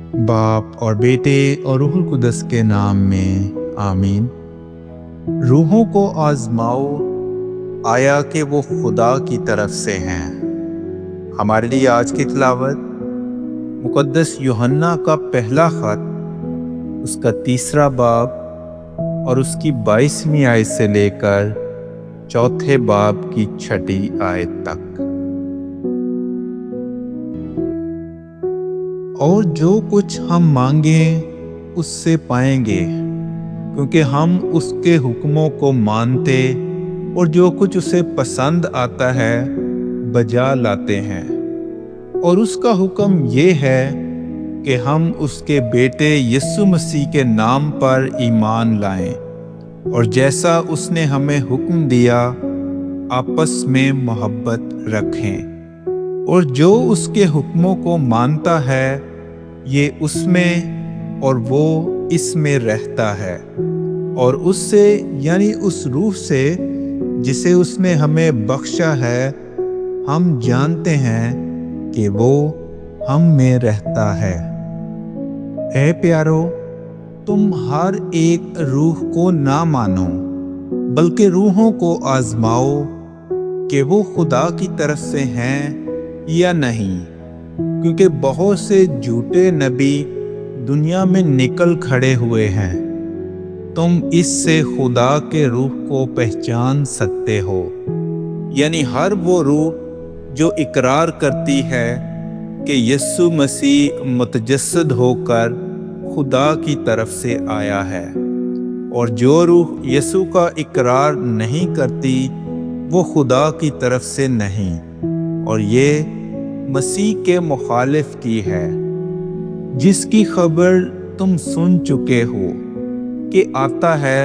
बाप और बेटे और रूहुल कुदस के नाम में आमीन। रूहों को आजमाओ, आया कि वो खुदा की तरफ से हैं। हमारे लिए आज की तिलावत मुकद्दस यूहन्ना का पहला खत, उसका 3 बाब और उसकी 22वीं आयत से लेकर 4 बाब की 6 आयत तक। और जो कुछ हम मांगें उससे पाएंगे, क्योंकि हम उसके हुक्मों को मानते और जो कुछ उसे पसंद आता है बजा लाते हैं। और उसका हुक्म ये है कि हम उसके बेटे यीशु मसीह के नाम पर ईमान लाएं, और जैसा उसने हमें हुक्म दिया आपस में मोहब्बत रखें। और जो उसके हुक्मों को मानता है ये उसमें और वो इसमें रहता है, और उससे यानी उस रूह से जिसे उसने हमें बख्शा है हम जानते हैं कि वो हम में रहता है। ऐ प्यारो, तुम हर एक रूह को ना मानो, बल्कि रूहों को आजमाओ कि वो खुदा की तरफ से हैं या नहीं, क्योंकि बहुत से झूठे नबी दुनिया में निकल खड़े हुए हैं। तुम इससे खुदा के रूह को पहचान सकते हो, यानी हर वो रूह जो इकरार करती है कि यीशु मसीह मुतजस्सद होकर खुदा की तरफ से आया है। और जो रूह यीशु का इकरार नहीं करती वो खुदा की तरफ से नहीं, और ये मसीह के मुखालिफ की है, जिसकी खबर तुम सुन चुके हो कि आता है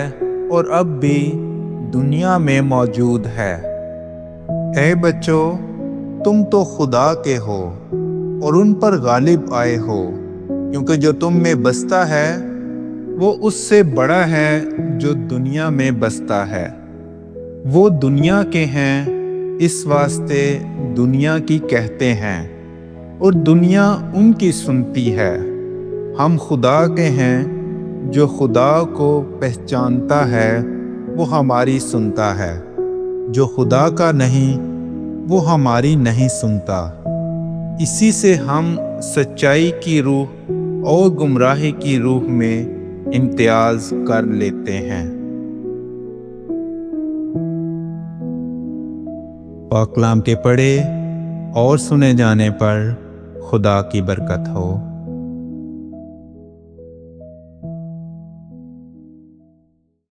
और अब भी दुनिया में मौजूद है। ऐ बच्चों, तुम तो खुदा के हो और उन पर गालिब आए हो, क्योंकि जो तुम में बसता है वो उससे बड़ा है जो दुनिया में बसता है। वो दुनिया के हैं, इस वास्ते दुनिया की कहते हैं, और दुनिया उनकी सुनती है। हम खुदा के हैं, जो खुदा को पहचानता है वो हमारी सुनता है, जो खुदा का नहीं वो हमारी नहीं सुनता। इसी से हम सच्चाई की रूह और गुमराही की रूह में इम्तियाज कर लेते हैं। पाक कलाम के पढ़े और सुने जाने पर खुदा की बरकत हो।